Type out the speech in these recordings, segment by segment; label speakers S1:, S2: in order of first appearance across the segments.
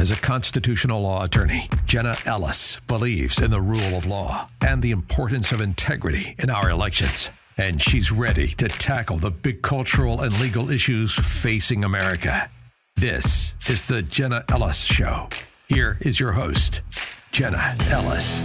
S1: As a constitutional law attorney, Jenna Ellis believes in the rule of law and the importance of integrity in our elections. And she's ready to tackle the big cultural and legal issues facing America. This is the Jenna Ellis Show. Here is your host, Jenna Ellis.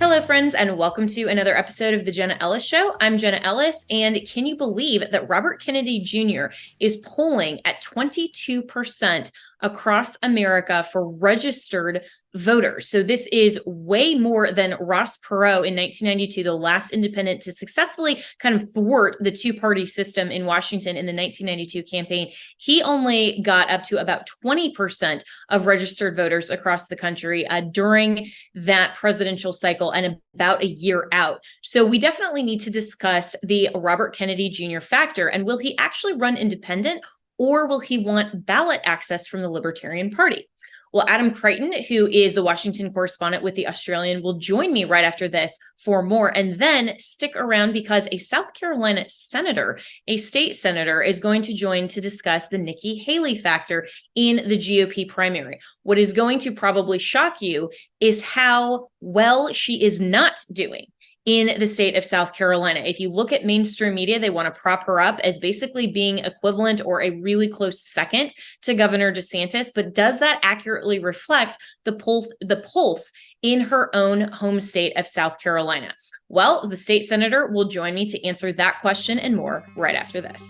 S2: Hello, friends, and welcome to another episode of the Jenna Ellis Show. I'm Jenna Ellis, and can you believe that Robert Kennedy Jr. is polling at 22% across America for registered voters? So this is way more than Ross Perot in 1992, the last independent to successfully kind of thwart the two-party system in Washington in the 1992 campaign. He only got up to about 20% of registered voters across the country during that presidential cycle and about a year out. So we definitely need to discuss the Robert Kennedy Jr. factor, and will he actually run independent, or will he want ballot access from the Libertarian Party? Well, Adam Creighton, who is the Washington correspondent with The Australian, will join me right after this for more. And then stick around because a South Carolina senator, a state senator, is going to join to discuss the Nikki Haley factor in the GOP primary. What is going to probably shock you is how well she is not doing in the state of South Carolina. If you look at mainstream media, they want to prop her up as basically being equivalent or a really close second to Governor DeSantis. But does that accurately reflect the pulse in her own home state of South Carolina? Well, the state senator will join me to answer that question and more right after this.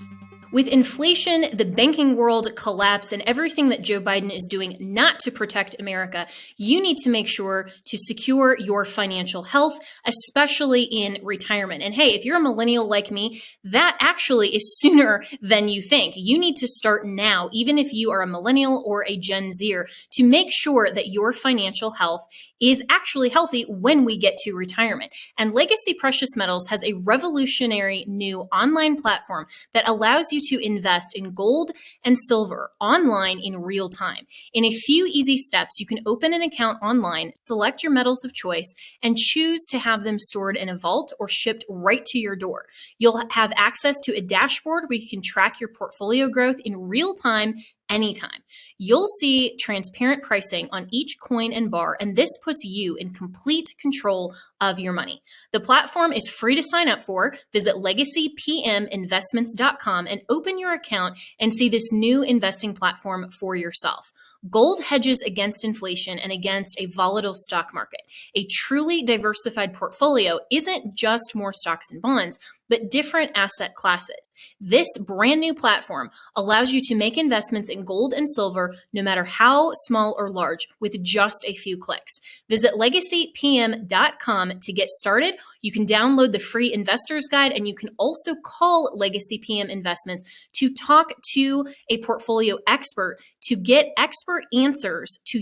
S2: With inflation, the banking world collapse, and everything that Joe Biden is doing not to protect America, you need to make sure to secure your financial health, especially in retirement. And hey, if you're a millennial like me, that actually is sooner than you think. You need to start now, even if you are a millennial or a Gen Zer, to make sure that your financial health is actually healthy when we get to retirement. And Legacy Precious Metals has a revolutionary new online platform that allows you to invest in gold and silver online in real time. In a few easy steps, you can open an account online, select your metals of choice, and choose to have them stored in a vault or shipped right to your door. You'll have access to a dashboard where you can track your portfolio growth in real time anytime. You'll see transparent pricing on each coin and bar, and this puts you in complete control of your money. The platform is free to sign up for. Visit legacypminvestments.com and open your account and see this new investing platform for yourself. Gold hedges against inflation and against a volatile stock market. A truly diversified portfolio isn't just more stocks and bonds, but different asset classes. This brand new platform allows you to make investments in gold and silver, no matter how small or large, with just a few clicks. Visit legacypm.com to get started. You can download the free investor's guide, and you can also call Legacy PM Investments to talk to a portfolio expert to get expert answers to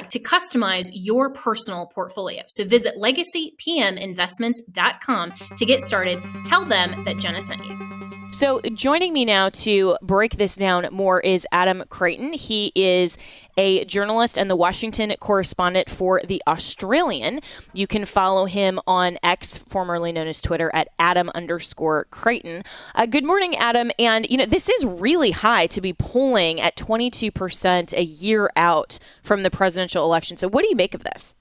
S2: to customize your personal portfolio. So visit legacypminvestments.com to get started. Tell them that Jenna sent you. So joining me now to break this down more is Adam Creighton. He is a journalist and the Washington correspondent for The Australian. You can follow him on X, formerly known as Twitter, at Adam_Creighton. Good morning, Adam. And, this is really high to be polling at 22% a year out from the presidential election. So what do you make of this?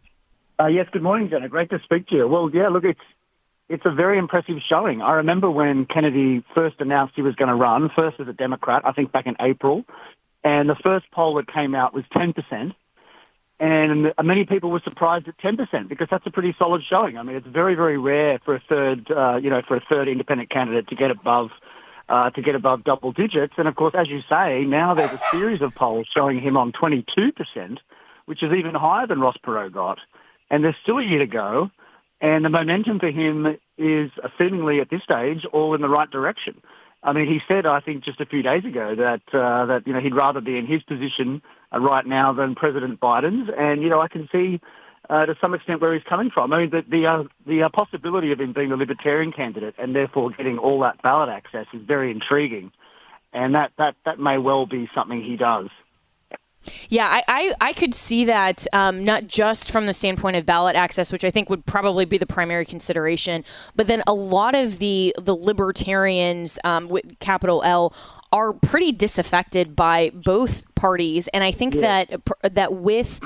S3: Yes, good morning, Jenna. Great to speak to you. Well, yeah, look, it's a very impressive showing. I remember when Kennedy first announced he was going to run, first as a Democrat, I think back in April, and the first poll that came out was 10%. And many people were surprised at 10% because that's a pretty solid showing. I mean, it's very, very rare for a third independent candidate to get above double digits. And of course, as you say, now there's a series of polls showing him on 22%, which is even higher than Ross Perot got. And there's still a year to go. And the momentum for him is seemingly at this stage all in the right direction. I mean, he said, I think just a few days ago that he'd rather be in his position right now than President Biden's. And, I can see to some extent where he's coming from. I mean, the possibility of him being a Libertarian candidate and therefore getting all that ballot access is very intriguing. And that may well be something he does.
S4: Yeah, I could see that, not just from the standpoint of ballot access, which I think would probably be the primary consideration, but then a lot of the libertarians, with capital L, are pretty disaffected by both parties. And I think that with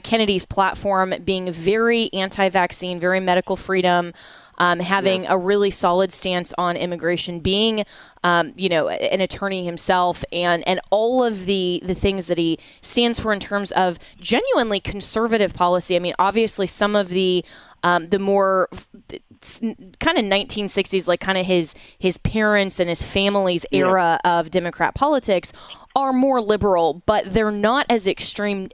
S4: Kennedy's platform being very anti-vaccine, very medical freedom, having a really solid stance on immigration, being, an attorney himself, and all of the things that he stands for in terms of genuinely conservative policy. I mean, obviously, some of the more kind of 1960s, like kind of his parents and his family's era of Democrat politics are more liberal, but they're not as extreme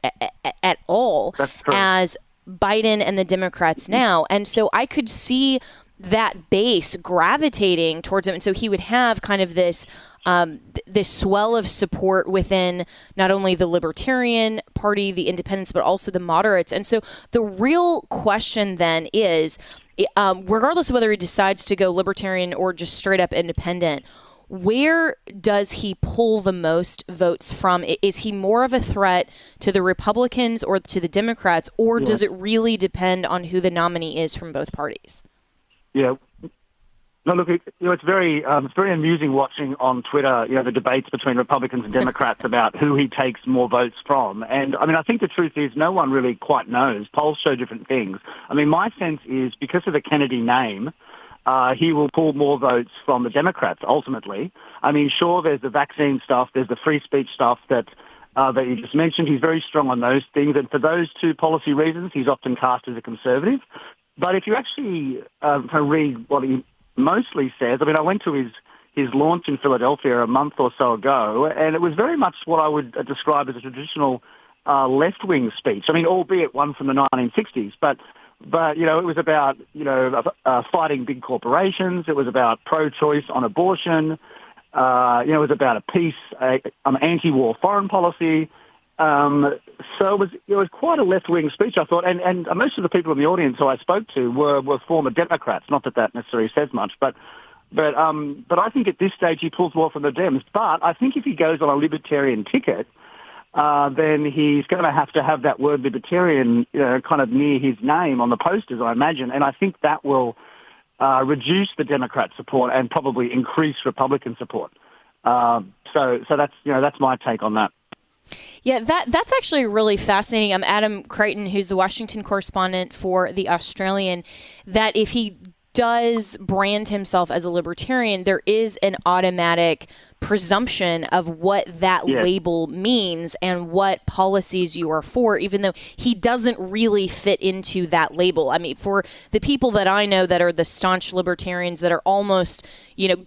S4: at all as Biden and the Democrats now. And so I could see that base gravitating towards him. And so he would have kind of this swell of support within not only the Libertarian Party, the independents, but also the moderates. And so the real question then is, regardless of whether he decides to go Libertarian or just straight up independent, where does he pull the most votes from? Is he more of a threat to the Republicans or to the Democrats, or does it really depend on who the nominee is from both parties?
S3: Yeah. No, look, it's very amusing watching on Twitter, the debates between Republicans and Democrats about who he takes more votes from. And, I mean, I think the truth is no one really quite knows. Polls show different things. I mean, my sense is because of the Kennedy name, he will pull more votes from the Democrats, ultimately. I mean, sure, there's the vaccine stuff, there's the free speech stuff that you just mentioned. He's very strong on those things. And for those two policy reasons, he's often cast as a conservative. But if you actually read what he mostly says, I mean, I went to his launch in Philadelphia a month or so ago, and it was very much what I would describe as a traditional left-wing speech. I mean, albeit one from the 1960s, but it was about fighting big corporations. It was about pro-choice on abortion. It was about a peace, anti-war foreign policy. So it was quite a left-wing speech, I thought, and most of the people in the audience who I spoke to were former Democrats. Not that necessarily says much, but I think at this stage he pulls more from the Dems. But I think if he goes on a libertarian ticket, then he's going to have that word libertarian, kind of near his name on the posters, I imagine, and I think that will reduce the Democrat support and probably increase Republican support. So that's my take on that.
S4: Yeah, that's actually really fascinating. Adam Creighton, who's the Washington correspondent for The Australian, that if he does brand himself as a libertarian, there is an automatic presumption of what that label means and what policies you are for, even though he doesn't really fit into that label. I mean, for the people that I know that are the staunch libertarians that are almost,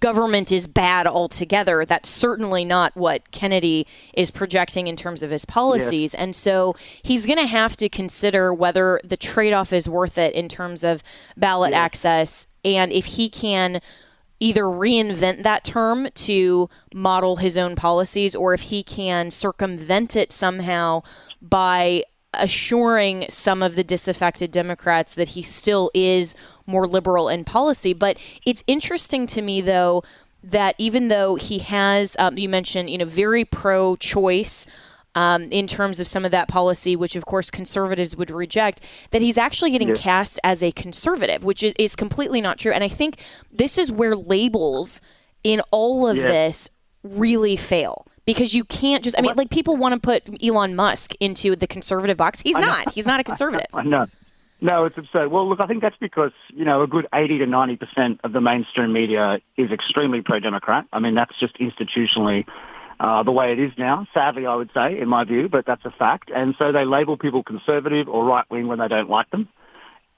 S4: government is bad altogether, that's certainly not what Kennedy is projecting in terms of his policies. And so he's going to have to consider whether the trade-off is worth it in terms of ballot access, and if he can either reinvent that term to model his own policies, or if he can circumvent it somehow by assuring some of the disaffected Democrats that he still is more liberal in policy. But it's interesting to me, though, that even though he has, you mentioned, very pro-choice in terms of some of that policy, which of course conservatives would reject, that he's actually getting cast as a conservative, which is completely not true. And I think this is where labels in all of this really fail, because you can't just, people want to put Elon Musk into the conservative box. He's not a conservative.
S3: No, it's absurd. Well, look, I think that's because, a good 80 to 90% of the mainstream media is extremely pro-Democrat. I mean, that's just institutionally the way it is now, sadly, I would say, in my view, but that's a fact. And so they label people conservative or right-wing when they don't like them.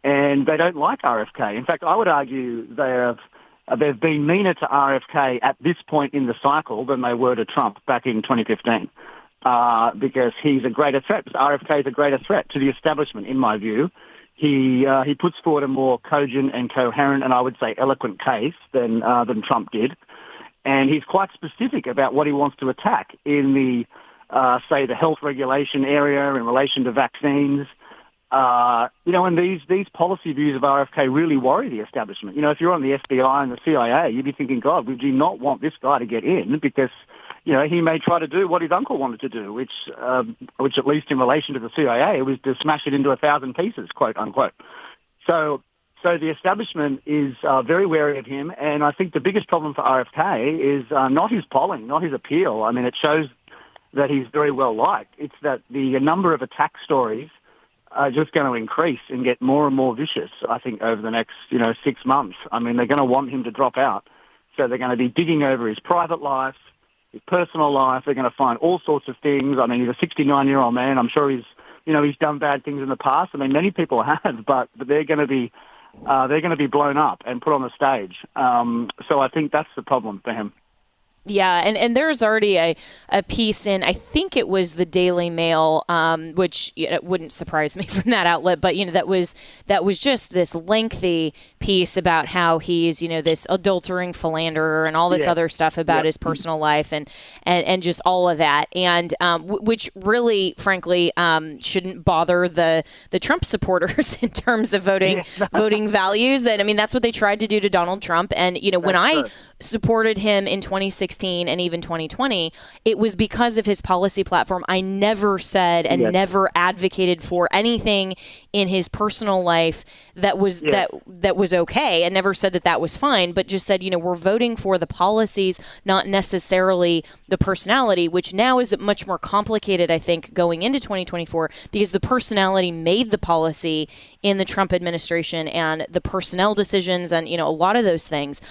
S3: And they don't like RFK. In fact, I would argue they've been meaner to RFK at this point in the cycle than they were to Trump back in 2015, because he's a greater threat. RFK is a greater threat to the establishment, in my view. He puts forward a more cogent and coherent and I would say eloquent case than Trump did. And he's quite specific about what he wants to attack in the, say, the health regulation area in relation to vaccines. And these policy views of RFK really worry the establishment. If you're on the FBI and the CIA, you'd be thinking, God, we do not want this guy to get in because, he may try to do what his uncle wanted to do, which at least in relation to the CIA was to smash it into 1,000 pieces, quote unquote. So the establishment is very wary of him, and I think the biggest problem for RFK is not his polling, not his appeal. I mean, it shows that he's very well liked. It's that the number of attack stories are just going to increase and get more and more vicious, I think, over the next, 6 months. I mean, they're going to want him to drop out. So they're going to be digging over his private life, his personal life. They're going to find all sorts of things. I mean, he's a 69-year-old man. I'm sure he's done bad things in the past. I mean, many people have, but they're going to be blown up and put on the stage. So I think that's the problem for him.
S4: Yeah, and there's already a piece in, I think it was the Daily Mail, which it wouldn't surprise me from that outlet, but that was just this lengthy piece about how he's this adultering philanderer and all this other stuff about his personal life and just all of that, and which really, frankly, shouldn't bother the Trump supporters in terms of voting values. And I mean, that's what they tried to do to Donald Trump. And when I supported him in 2016 and even 2020, it was because of his policy platform. I never said and never advocated for anything in his personal life that was that was okay, and never said that was fine, but just said, we're voting for the policies, not necessarily the personality, which now is much more complicated, I think, going into 2024, because the personality made the policy in the Trump administration and the personnel decisions and, a lot of those things.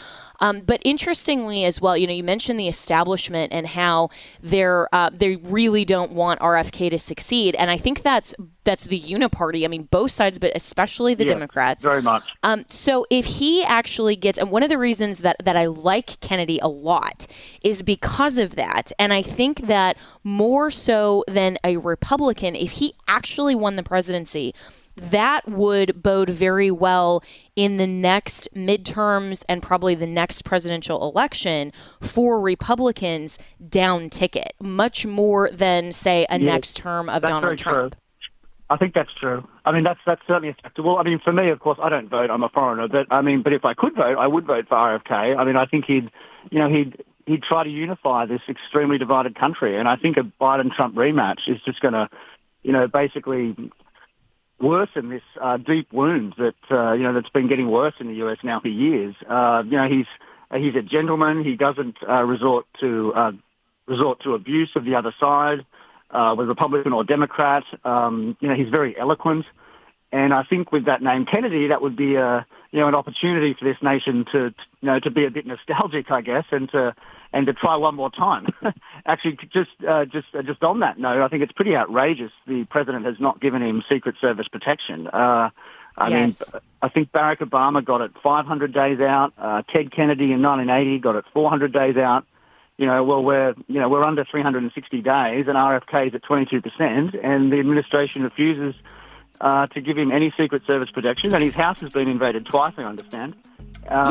S4: But interestingly as well, you mentioned the establishment and how they really don't want RFK to succeed. And I think that's the uniparty. I mean, both sides, but especially the Democrats.
S3: Very much.
S4: So if he actually gets, and one of the reasons that I like Kennedy a lot is because of that. And I think that more so than a Republican, if he actually won the presidency, that would bode very well in the next midterms and probably the next presidential election for Republicans down ticket, much more than, say, a next term of Donald Trump.
S3: True. I think that's true. I mean, that's certainly acceptable. I mean, for me, of course, I don't vote. I'm a foreigner. But if I could vote, I would vote for RFK. I mean, I think he'd try to unify this extremely divided country. And I think a Biden-Trump rematch is just going to, basically worsen this deep wound that that's been getting worse in the U.S. now for years. He's a gentleman. He doesn't resort to abuse of the other side, whether Republican or Democrat. He's very eloquent, and I think with that name Kennedy, that would be an opportunity for this nation to be a bit nostalgic, I guess, and to try one more time. Actually, just on that note, I think it's pretty outrageous the president has not given him Secret Service protection. I mean, I think Barack Obama got it 500 days out. Ted Kennedy in 1980 got it 400 days out. We're under 360 days, and RFK is at 22%, and the administration refuses to give him any Secret Service protection, and his house has been invaded twice, I understand.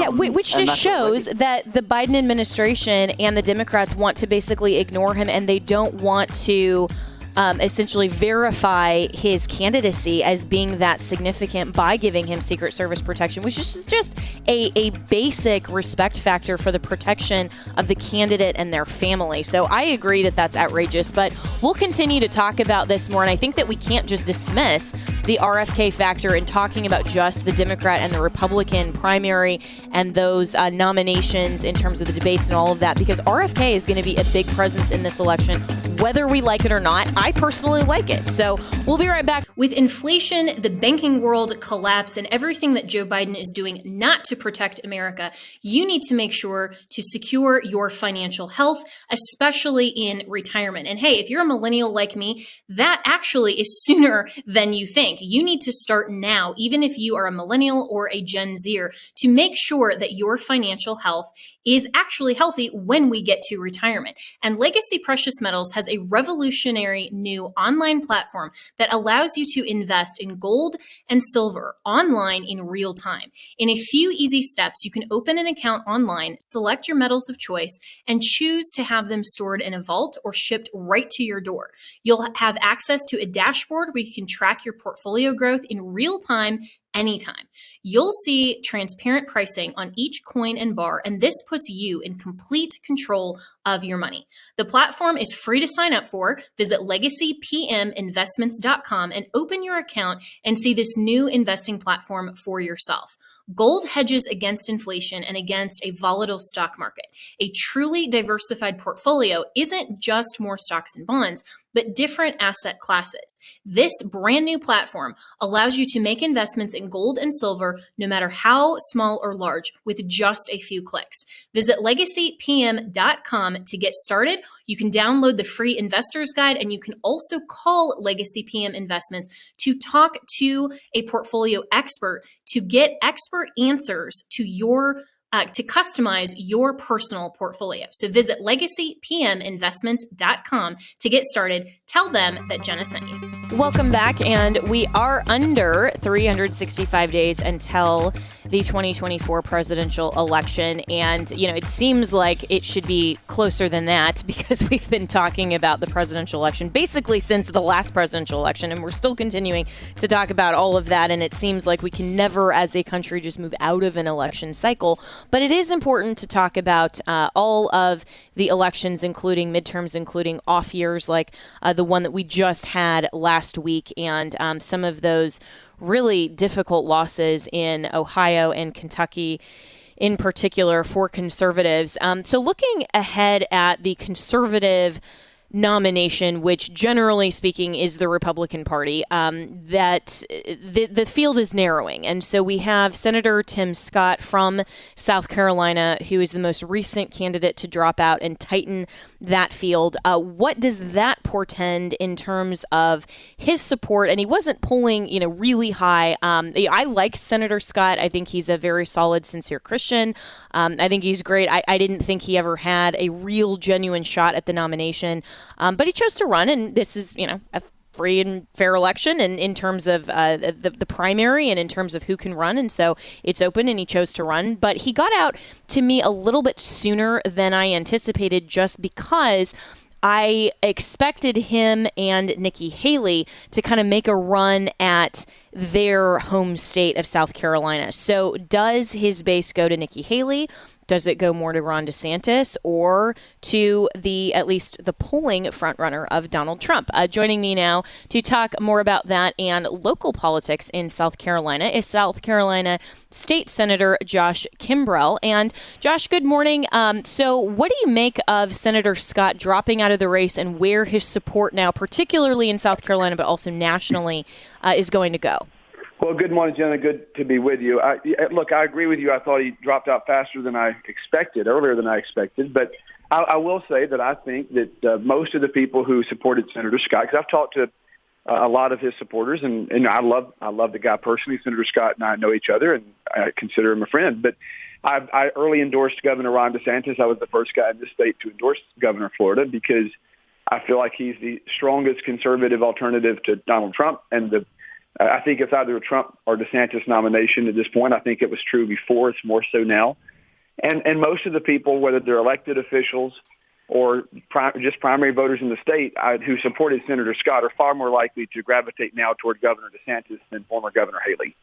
S4: Which just shows that the Biden administration and the Democrats want to basically ignore him, and they don't want to essentially verify his candidacy as being that significant by giving him Secret Service protection, which is just a basic respect factor for the protection of the candidate and their family. So I agree that that's outrageous, but we'll continue to talk about this more. And I think that we can't just dismiss the RFK factor in talking about just the Democrat and the Republican primary and those nominations in terms of the debates and all of that, because RFK is going to be a big presence in this election, whether we like it or not. I personally like it. So we'll be right back.
S2: With inflation, the banking world collapse, and everything that Joe Biden is doing not to protect America, you need to make sure to secure your financial health, especially in retirement. And hey, if you're a millennial like me, that actually is sooner than you think. You need to start now, even if you are a millennial or a Gen Zer, to make sure that your financial health is actually healthy when we get to retirement. And Legacy Precious Metals has a revolutionary new online platform that allows you to invest in gold and silver online in real time. In a few easy steps, you can open an account online, select your metals of choice, and choose to have them stored in a vault or shipped right to your door. You'll have access to a dashboard where you can track your portfolio growth in real time anytime. You'll see transparent pricing on each coin and bar, and this puts you in complete control of your money. The platform is free to sign up for. Visit legacypminvestments.com and open your account and see this new investing platform for yourself. Gold hedges against inflation and against a volatile stock market. A truly diversified portfolio isn't just more stocks and bonds, but different asset classes. This brand new platform allows you to make investments in gold and silver, no matter how small or large, with just a few clicks. Visit legacypm.com to get started. You can download the free investor's guide, and you can also call Legacy PM Investments to talk to a portfolio expert to get expert answers to to customize your personal portfolio. So visit legacypminvestments.com to get started. Tell them that Jenna sent you.
S4: Welcome back, and we are under 365 days until the 2024 presidential election. And, it seems like it should be closer than that because we've been talking about the presidential election basically since the last presidential election, and we're still continuing to talk about all of that. And it seems like we can never, as a country, just move out of an election cycle. But it is important to talk about all of the elections, including midterms, including off years like the one that we just had last week, and some of those really difficult losses in Ohio and Kentucky in particular for conservatives. So looking ahead at the conservative nomination, which generally speaking is the Republican Party, that the field is narrowing. And so we have Senator Tim Scott from South Carolina, who is the most recent candidate to drop out and tighten that field. What does that portend in terms of his support? And he wasn't polling, really high. I like Senator Scott. I think he's a very solid, sincere Christian. I think he's great. I didn't think he ever had a real, genuine shot at the nomination. But he chose to run, and this is, a free and fair election, and in terms of the primary and in terms of who can run. And so it's open, and he chose to run. But he got out, to me, a little bit sooner than I anticipated, just because I expected him and Nikki Haley to kind of make a run at their home state of South Carolina. So does his base go to Nikki Haley? Does it go more to Ron DeSantis or to at least the polling frontrunner of Donald Trump? Joining me now to talk more about that and local politics in South Carolina is South Carolina State Senator Josh Krimbrell. And Josh, good morning. So what do you make of Senator Scott dropping out of the race and where his support now, particularly in South Carolina, but also nationally, is going to go?
S5: Well, good morning, Jenna. Good to be with you. Look, I agree with you. I thought he dropped out faster than I expected, earlier than I expected. But I will say that I think that most of the people who supported Senator Scott, because I've talked to a lot of his supporters, and I love the guy personally. Senator Scott and I know each other, and I consider him a friend. But I early endorsed Governor Ron DeSantis. I was the first guy in this state to endorse Governor of Florida because I feel like he's the strongest conservative alternative to Donald Trump, and I think it's either a Trump or DeSantis nomination at this point. I think it was true before. It's more so now. And most of the people, whether they're elected officials or just primary voters in the state who supported Senator Scott, are far more likely to gravitate now toward Governor DeSantis than former Governor Haley.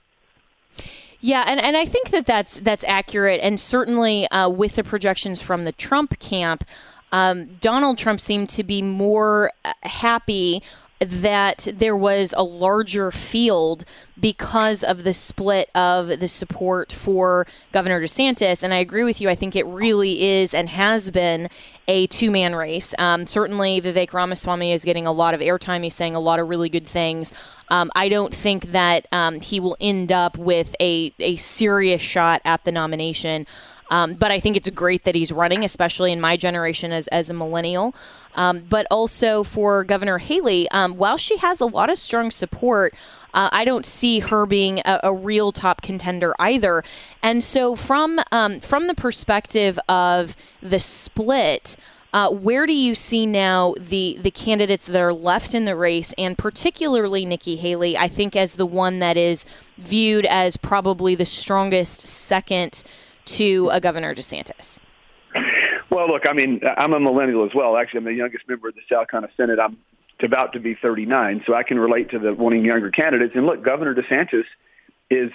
S4: Yeah, and I think that's accurate. And certainly with the projections from the Trump camp, Donald Trump seemed to be more happy that there was a larger field because of the split of the support for Governor DeSantis. And I agree with you. I think it really is and has been a two-man race. Certainly, Vivek Ramaswamy is getting a lot of airtime. He's saying a lot of really good things. I don't think that he will end up with a serious shot at the nomination. But I think it's great that he's running, especially in my generation as a millennial. But also for Governor Haley, while she has a lot of strong support, I don't see her being a real top contender either. And so from the perspective of the split, where do you see now the candidates that are left in the race, and particularly Nikki Haley, I think, as the one that is viewed as probably the strongest second to Governor DeSantis?
S5: Well, look, I mean, I'm a millennial as well. Actually, I'm the youngest member of the South Carolina Senate. I'm about to be 39, so I can relate to the wanting younger candidates. And look, Governor DeSantis is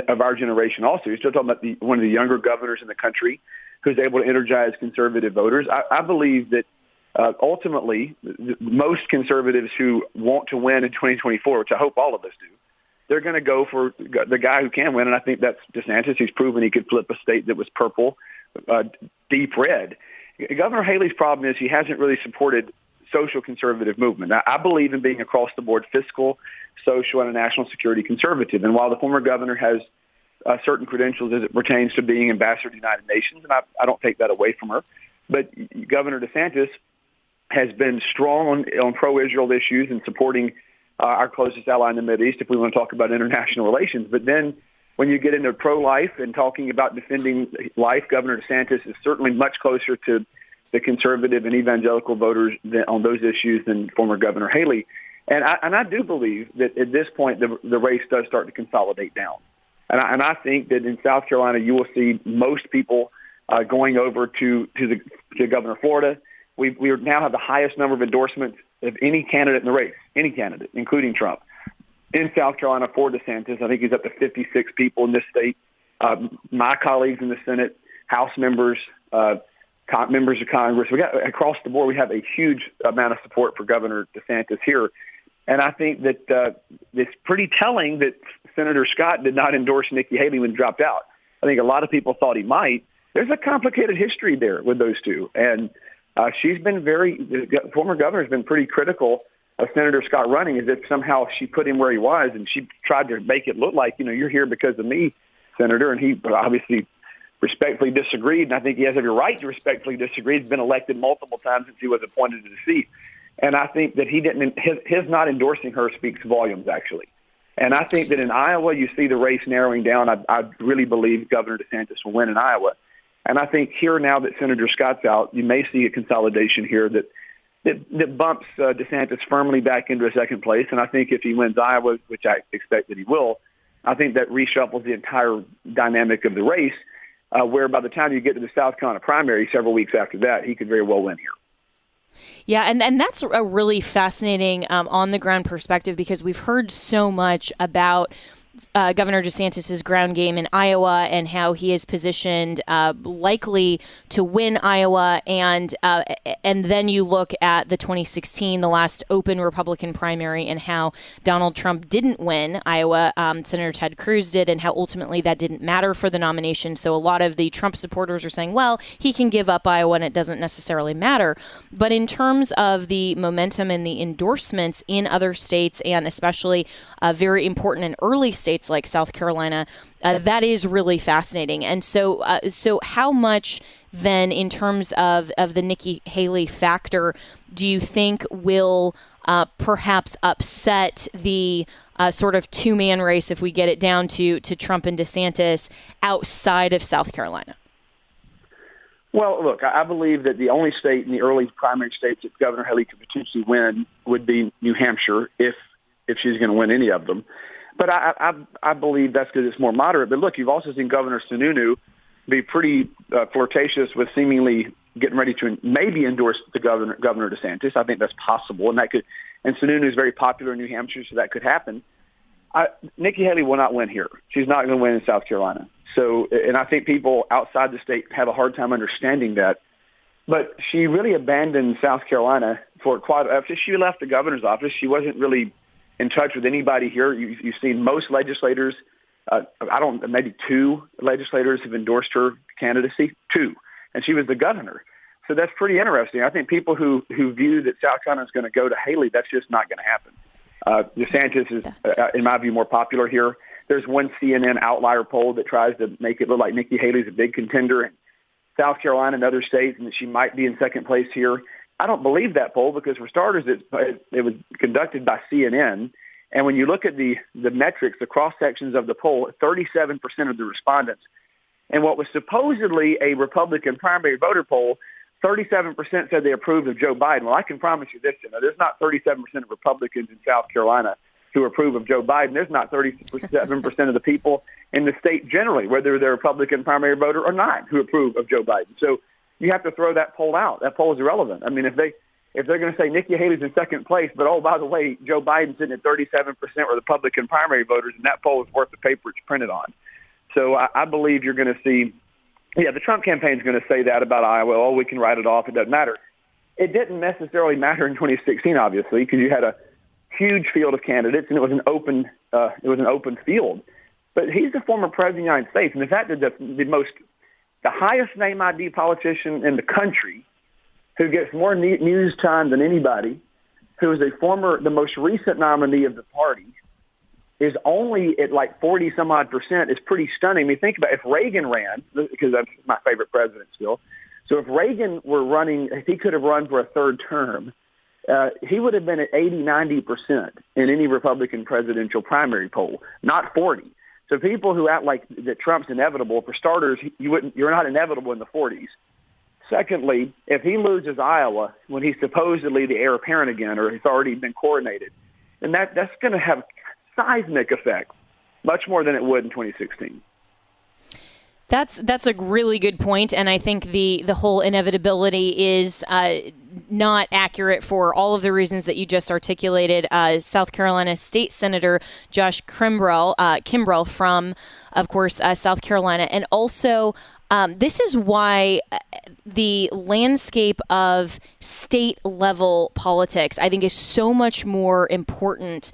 S5: of our generation also. You're still talking about one of the younger governors in the country who's able to energize conservative voters. I believe that ultimately most conservatives who want to win in 2024, which I hope all of us do, they're going to go for the guy who can win, and I think that's DeSantis. He's proven he could flip a state that was purple, deep red. Governor Haley's problem is he hasn't really supported social conservative movement. Now, I believe in being across-the-board fiscal, social, and a national security conservative. And while the former governor has certain credentials as it pertains to being ambassador to the United Nations, and I don't take that away from her, but Governor DeSantis has been strong on pro-Israel issues and supporting our closest ally in the Middle East, if we want to talk about international relations. But then when you get into pro-life and talking about defending life, Governor DeSantis is certainly much closer to the conservative and evangelical voters on those issues than former Governor Haley. And I do believe that at this point the race does start to consolidate down. And I think that in South Carolina you will see most people going over to Governor of Florida. We now have the highest number of endorsements of any candidate in the race, any candidate, including Trump. In South Carolina for DeSantis, I think he's up to 56 people in this state. My colleagues in the Senate, House members, members of Congress, we got across the board, we have a huge amount of support for Governor DeSantis here. And I think that it's pretty telling that Senator Scott did not endorse Nikki Haley when he dropped out. I think a lot of people thought he might. There's a complicated history there with those two. And the former governor has been pretty critical of Senator Scott running, as if somehow she put him where he was, and she tried to make it look like, you're here because of me, Senator. And he obviously respectfully disagreed, and I think he has every right to respectfully disagree. He's been elected multiple times since he was appointed to the seat. And I think that his not endorsing her speaks volumes, actually. And I think that in Iowa, you see the race narrowing down. I really believe Governor DeSantis will win in Iowa. And I think here now that Senator Scott's out, you may see a consolidation here that bumps DeSantis firmly back into a second place. And I think if he wins Iowa, which I expect that he will, I think that reshuffles the entire dynamic of the race, where by the time you get to the South Carolina primary several weeks after that, he could very well win here.
S4: Yeah, and that's a really fascinating on-the-ground perspective, because we've heard so much about Governor DeSantis' ground game in Iowa and how he is positioned likely to win Iowa. And then you look at the 2016, the last open Republican primary, and how Donald Trump didn't win Iowa. Senator Ted Cruz did, and how ultimately that didn't matter for the nomination. So a lot of the Trump supporters are saying, well, he can give up Iowa and it doesn't necessarily matter. But in terms of the momentum and the endorsements in other states, and especially very important in early states like South Carolina, that is really fascinating. And so how much then, in terms of the Nikki Haley factor, do you think will perhaps upset the sort of two-man race, if we get it down to Trump and DeSantis, outside of South Carolina?
S5: Well, look, I believe that the only state in the early primary states that Governor Haley could potentially win would be New Hampshire, if she's going to win any of them. But I believe that's because it's more moderate. But look, you've also seen Governor Sununu be pretty flirtatious with seemingly getting ready to maybe endorse the Governor DeSantis. I think that's possible, and Sununu is very popular in New Hampshire, so that could happen. Nikki Haley will not win here. She's not going to win in South Carolina. So, and I think people outside the state have a hard time understanding that. But she really abandoned South Carolina after she left the governor's office. She wasn't really in touch with anybody here. You've seen most legislators, maybe two legislators have endorsed her candidacy, two, and she was the governor. So that's pretty interesting. I think people who view that South Carolina is going to go to Haley, that's just not going to happen. DeSantis is, in my view, more popular here. there's one CNN outlier poll that tries to make it look like Nikki Haley's a big contender in South Carolina and other states, and that she might be in second place here. I don't believe that poll because, for starters, it was conducted by CNN. And when you look at the metrics, the cross-sections of the poll, 37% of the respondents, and what was supposedly a Republican primary voter poll, 37% said they approved of Joe Biden. Well, I can promise you this, there's not 37% of Republicans in South Carolina who approve of Joe Biden. There's not 37% of the people in the state generally, whether they're a Republican primary voter or not, who approve of Joe Biden. So you have to throw that poll out. That poll is irrelevant. I mean, if they're going to say Nikki Haley's in second place, but, oh, by the way, Joe Biden's sitting at 37% with Republican primary voters, and that poll is worth the paper it's printed on. So I believe you're going to see, the Trump campaign is going to say that about Iowa. Oh, we can write it off. It doesn't matter. It didn't necessarily matter in 2016, obviously, because you had a huge field of candidates, and it was an open field. But he's the former president of the United States, and in fact, the highest name ID politician in the country, who gets more news time than anybody, who is the most recent nominee of the party, is only at like 40 some odd percent. Is pretty stunning. I mean, think about if Reagan ran, because that's my favorite president still. So if Reagan were running, if he could have run for a third term, he would have been at 80, 90% in any Republican presidential primary poll, not 40. So people who act like that Trump's inevitable, for starters, you're not inevitable in the 40s. Secondly, if he loses Iowa when he's supposedly the heir apparent again, or he's already been coronated, then that's going to have seismic effect, much more than it would in 2016.
S4: That's a really good point, and I think the whole inevitability is not accurate for all of the reasons that you just articulated. South Carolina State Senator Josh Krimbrell from, of course, South Carolina, and also this is why the landscape of state-level politics, I think, is so much more important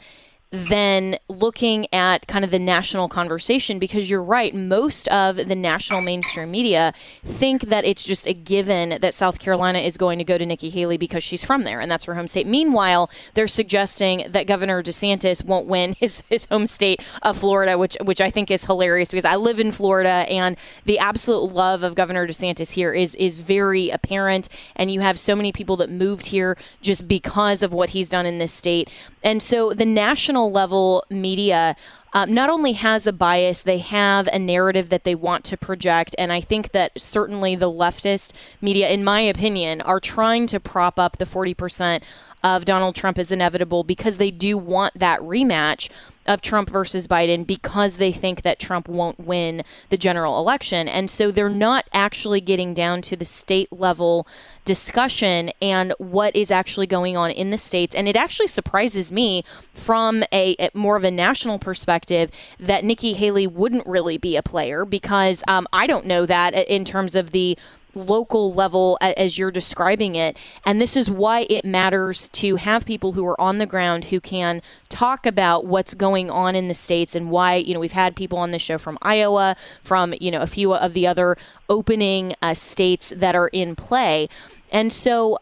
S4: than looking at kind of the national conversation, because you're right, most of the national mainstream media think that it's just a given that South Carolina is going to go to Nikki Haley because she's from there and that's her home state. Meanwhile, they're suggesting that Governor DeSantis won't win his home state of Florida, which I think is hilarious, because I live in Florida and the absolute love of Governor DeSantis here is very apparent, and you have so many people that moved here just because of what he's done in this state. And so the national level media not only has a bias, they have a narrative that they want to project. And I think that certainly the leftist media, in my opinion, are trying to prop up the 40% of Donald Trump as inevitable because they do want that rematch of Trump versus Biden, because they think that Trump won't win the general election. And so they're not actually getting down to the state level discussion and what is actually going on in the states. And it actually surprises me from a more of a national perspective that Nikki Haley wouldn't really be a player, because I don't know that in terms of the local level as you're describing it. And this is why it matters to have people who are on the ground who can talk about what's going on in the states, and why, we've had people on the show from Iowa, from, a few of the other opening states that are in play. And so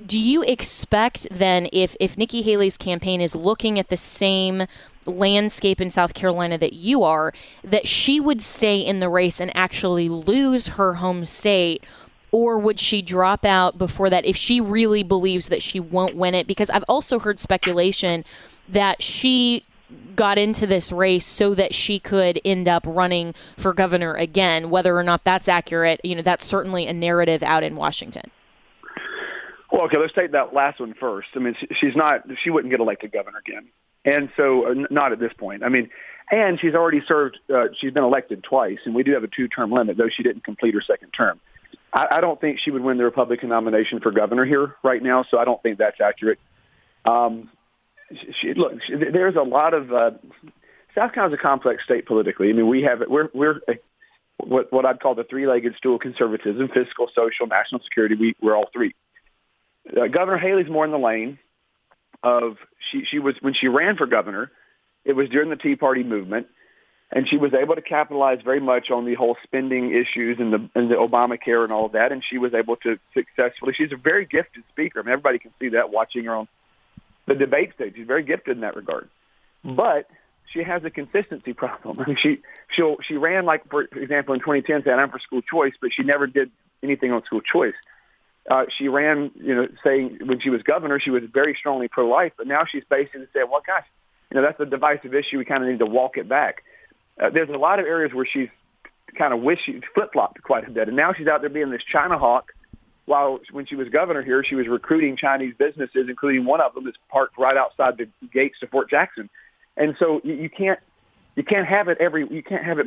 S4: do you expect then, if Nikki Haley's campaign is looking at the same landscape in South Carolina that you are, that she would stay in the race and actually lose her home state? Or would she drop out before that if she really believes that she won't win it? Because I've also heard speculation that she got into this race so that she could end up running for governor again. Whether or not that's accurate, that's certainly a narrative out in Washington.
S5: Well, okay, let's take that last one first. I mean, she wouldn't get elected governor again. And so not at this point. I mean, and she's already served, she's been elected twice, and we do have a 2-term limit, though she didn't complete her second term. I don't think she would win the Republican nomination for governor here right now, so I don't think that's accurate. There's a lot of South Carolina's a complex state politically. I mean, we're what I'd call the 3-legged stool: conservatism, fiscal, social, national security. We're all three. Governor Haley's more in the lane of she was when she ran for governor. It was during the Tea Party movement, and she was able to capitalize very much on the whole spending issues and the Obamacare and all of that. And she was able to successfully. She's a very gifted speaker. I mean, everybody can see that watching her on the debate stage. She's very gifted in that regard. But she has a consistency problem. I mean, she ran, like, for example, in 2010, said, I'm for school choice, but she never did anything on school choice. She ran, saying when she was governor, she was very strongly pro-life, but now she's basically saying, well, gosh, that's a divisive issue. We kind of need to walk it back. There's a lot of areas where she's kind of flip-flopped quite a bit, and now she's out there being this China hawk, while when she was governor here, she was recruiting Chinese businesses, including one of them that's parked right outside the gates to Fort Jackson. And so you can't have it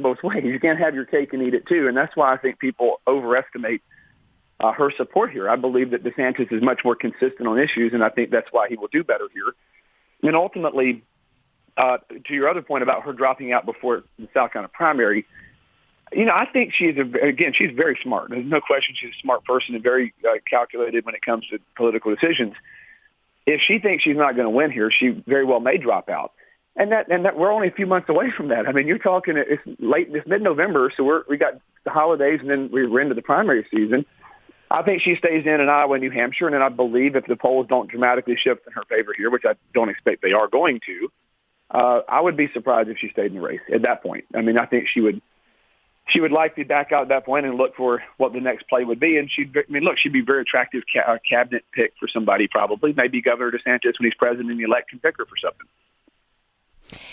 S5: both ways. You can't have your cake and eat it too. And that's why I think people overestimate her support here. I believe that DeSantis is much more consistent on issues, and I think that's why he will do better here. And ultimately, to your other point about her dropping out before the South Carolina primary, I think she's very smart. There's no question she's a smart person and very calculated when it comes to political decisions. If she thinks she's not going to win here, she very well may drop out. And that we're only a few months away from that. I mean, you're talking it's mid-November, so we got the holidays, and then we're into the primary season. I think she stays in Iowa and New Hampshire, and then I believe if the polls don't dramatically shift in her favor here, which I don't expect they are going to, I would be surprised if she stayed in the race at that point. I mean, I think she would likely back out at that point and look for what the next play would be. And she'd be a very attractive cabinet pick for somebody, probably maybe Governor DeSantis when he's president and the elect can pick her for something.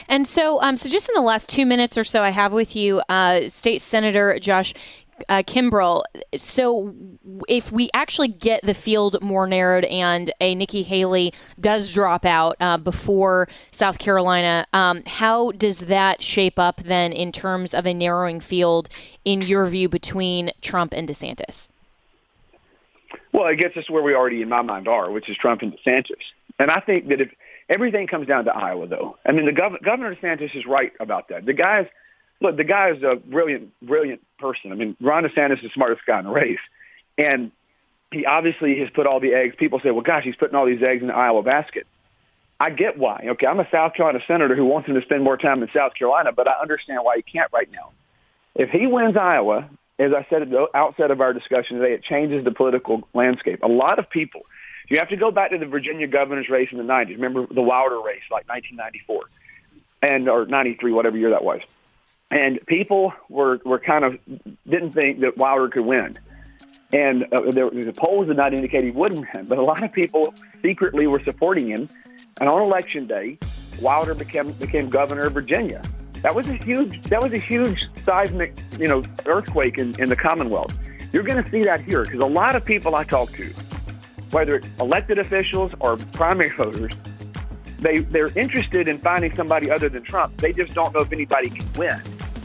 S4: And so just in the last 2 minutes or so I have with you, State Senator Josh Krimbrell. So if we actually get the field more narrowed and a Nikki Haley does drop out before South Carolina, how does that shape up then in terms of a narrowing field in your view between Trump and DeSantis?
S5: Well, it gets us where we already in my mind are, which is Trump and DeSantis. And I think that if everything comes down to Iowa, though, I mean, Governor DeSantis is right about that. The guy is a brilliant person. I mean, Ron DeSantis is the smartest guy in the race. And he obviously has put all the eggs. People say, well, gosh, he's putting all these eggs in the Iowa basket. I get why. Okay, I'm a South Carolina senator who wants him to spend more time in South Carolina, but I understand why he can't right now. If he wins Iowa, as I said at the outset of our discussion today, it changes the political landscape. A lot of people, you have to go back to the Virginia governor's race in the 90s. Remember the Wilder race, like 1994 or 93, whatever year that was. And people were kind of didn't think that Wilder could win. And the polls did not indicate he would win. But a lot of people secretly were supporting him. And on Election Day, Wilder became governor of Virginia. That was a huge seismic, earthquake in the Commonwealth. You're going to see that here because a lot of people I talk to, whether it's elected officials or primary voters, they're interested in finding somebody other than Trump. They just don't know if anybody can win.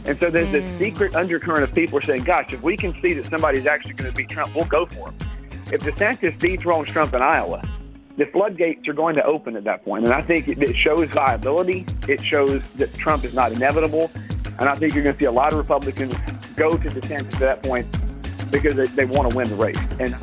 S5: And so there's this secret undercurrent of people saying, gosh, if we can see that somebody's actually going to beat Trump, we'll go for him. If DeSantis dethrones Trump in Iowa, the floodgates are going to open at that point. And I think it shows viability. It shows that Trump is not inevitable. And I think you're going to see a lot of Republicans go to DeSantis at that point because they want to win the race. And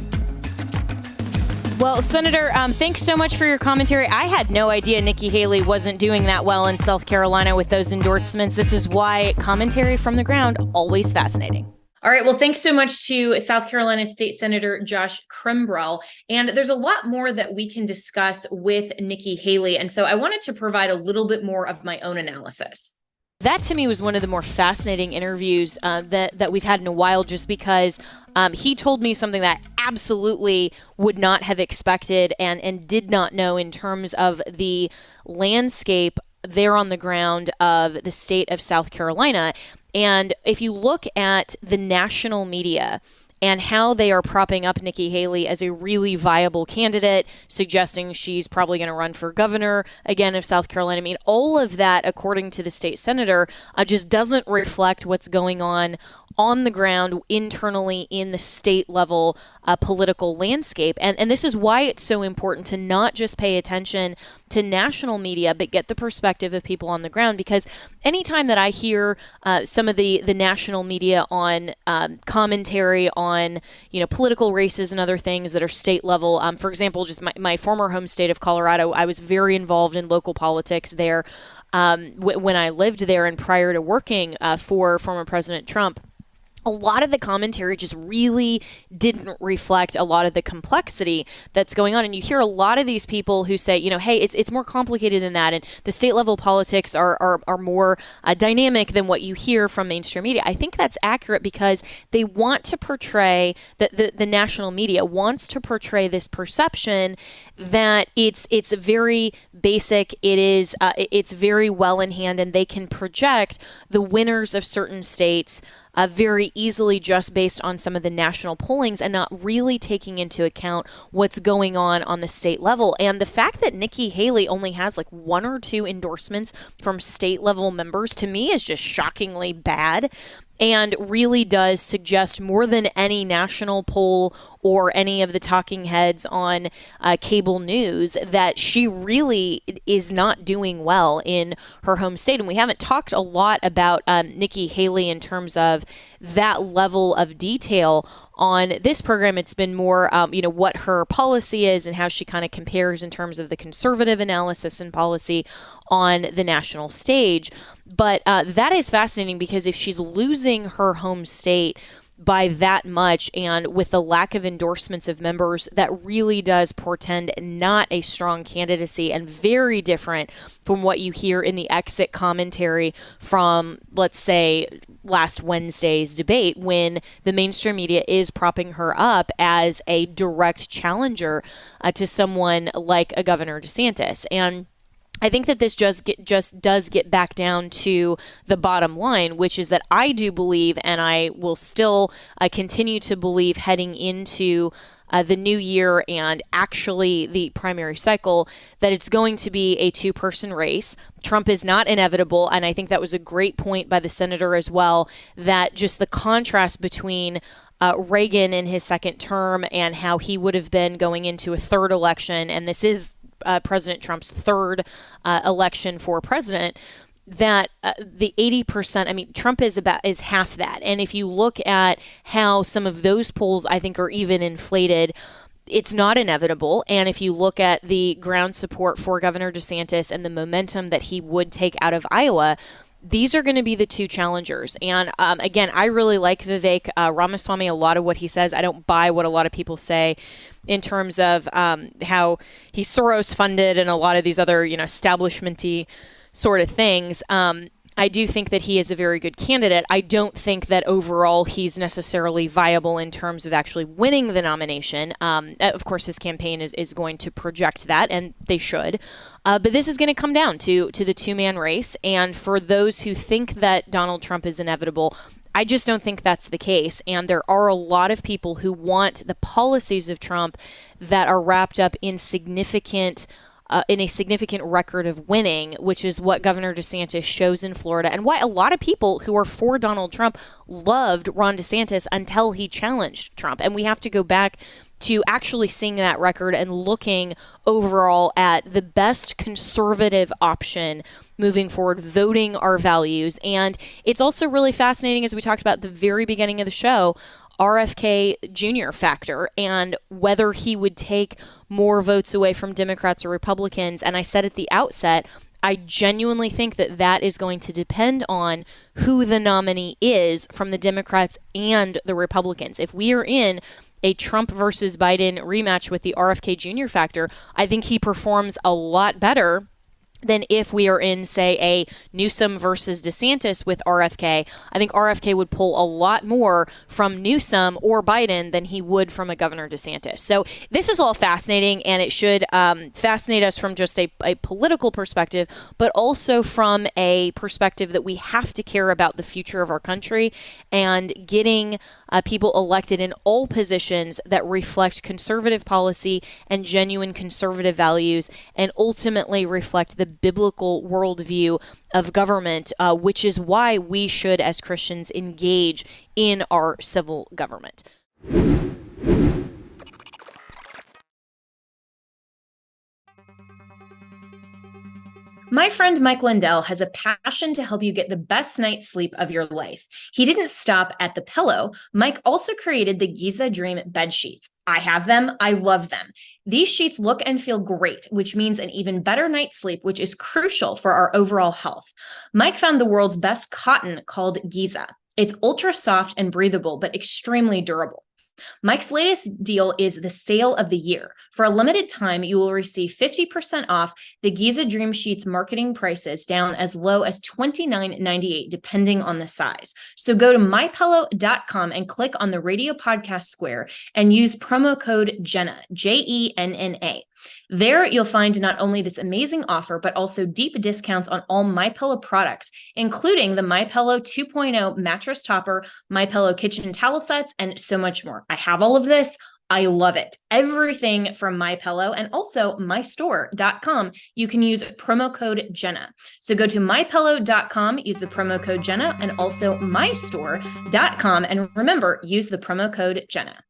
S4: well, Senator, thanks so much for your commentary. I had no idea Nikki Haley wasn't doing that well in South Carolina with those endorsements. This is why commentary from the ground, always fascinating.
S2: All right. Well, thanks so much to South Carolina State Senator Josh Krimbrell. And there's a lot more that we can discuss with Nikki Haley. And so I wanted to provide a little bit more of my own analysis.
S4: That to me was one of the more fascinating interviews that we've had in a while, just because he told me something that I absolutely would not have expected and did not know in terms of the landscape there on the ground of the state of South Carolina. And if you look at the national media and how they are propping up Nikki Haley as a really viable candidate, suggesting she's probably going to run for governor again of South Carolina. I mean, all of that, according to the state senator, just doesn't reflect what's going on the ground internally in the state level political landscape. And this is why it's so important to not just pay attention to national media, but get the perspective of people on the ground. Because anytime that I hear some of the national media on commentary on, political races and other things that are state level, for example, just my former home state of Colorado, I was very involved in local politics there when I lived there and prior to working for former President Trump. a lot of the commentary just really didn't reflect a lot of the complexity that's going on. And you hear a lot of these people who say, hey, it's more complicated than that. And the state level politics are more dynamic than what you hear from mainstream media. I think that's accurate because they want to portray, the national media wants to portray this perception that it's very basic. It's very well in hand, and they can project the winners of certain states very easily just based on some of the national pollings and not really taking into account what's going on the state level. And the fact that Nikki Haley only has like 1 or 2 endorsements from state level members, to me, is just shockingly bad. And really does suggest more than any national poll or any of the talking heads on cable news that she really is not doing well in her home state. And we haven't talked a lot about Nikki Haley in terms of that level of detail on this program. It's been more, what her policy is and how she kind of compares in terms of the conservative analysis and policy on the national stage. But that is fascinating because if she's losing her home state by that much and with the lack of endorsements of members, that really does portend not a strong candidacy and very different from what you hear in the exit commentary from, let's say, last Wednesday's debate when the mainstream media is propping her up as a direct challenger to someone like a Governor DeSantis. And I think that this just does get back down to the bottom line, which is that I do believe, and I will still continue to believe heading into the new year and actually the primary cycle, that it's going to be a 2-person race. Trump is not inevitable, and I think that was a great point by the senator as well, that just the contrast between Reagan in his second term and how he would have been going into a third election, and this is President Trump's third election for president, that the 80%, Trump is half that. And if you look at how some of those polls, I think, are even inflated, it's not inevitable. And if you look at the ground support for Governor DeSantis and the momentum that he would take out of Iowa, these are going to be the 2 challengers. And again, I really like Vivek Ramaswamy, a lot of what he says. I don't buy what a lot of people say in terms of how he's Soros funded and a lot of these other, establishment-y sort of things. I do think that he is a very good candidate. I don't think that overall he's necessarily viable in terms of actually winning the nomination. Of course, his campaign is going to project that, and they should. But this is going to come down to the 2-man race. And for those who think that Donald Trump is inevitable, I just don't think that's the case. And there are a lot of people who want the policies of Trump that are wrapped up in a significant record of winning, which is what Governor DeSantis shows in Florida, and why a lot of people who are for Donald Trump loved Ron DeSantis until he challenged Trump. And we have to go back to actually seeing that record and looking overall at the best conservative option moving forward, voting our values. And it's also really fascinating, as we talked about at the very beginning of the show, RFK Jr. factor and whether he would take more votes away from Democrats or Republicans. And I said at the outset, I genuinely think that is going to depend on who the nominee is from the Democrats and the Republicans. If we are in a Trump versus Biden rematch with the RFK Jr. factor, I think he performs a lot better than if we are in, say, a Newsom versus DeSantis with RFK. I think RFK would pull a lot more from Newsom or Biden than he would from a Governor DeSantis. So this is all fascinating, and it should fascinate us from just a political perspective, but also from a perspective that we have to care about the future of our country and getting people elected in all positions that reflect conservative policy and genuine conservative values and ultimately reflect the biblical worldview of government, which is why we should, as Christians, engage in our civil government.
S2: My friend Mike Lindell has a passion to help you get the best night's sleep of your life. He didn't stop at the pillow. Mike also created the Giza Dream bed sheets. I have them. I love them. These sheets look and feel great, which means an even better night's sleep, which is crucial for our overall health. Mike found the world's best cotton called Giza. It's ultra soft and breathable, but extremely durable. Mike's latest deal is the sale of the year. For a limited time, you will receive 50% off the Giza Dream Sheets marketing prices down as low as $29.98, depending on the size. So go to mypillow.com and click on the radio podcast square and use promo code Jenna, Jenna. There, you'll find not only this amazing offer, but also deep discounts on all MyPillow products, including the MyPillow 2.0 mattress topper, MyPillow kitchen towel sets, and so much more. I have all of this. I love it. Everything from MyPillow and also mystore.com. You can use promo code Jenna. So go to mypillow.com, use the promo code Jenna, and also mystore.com. And remember, use the promo code Jenna.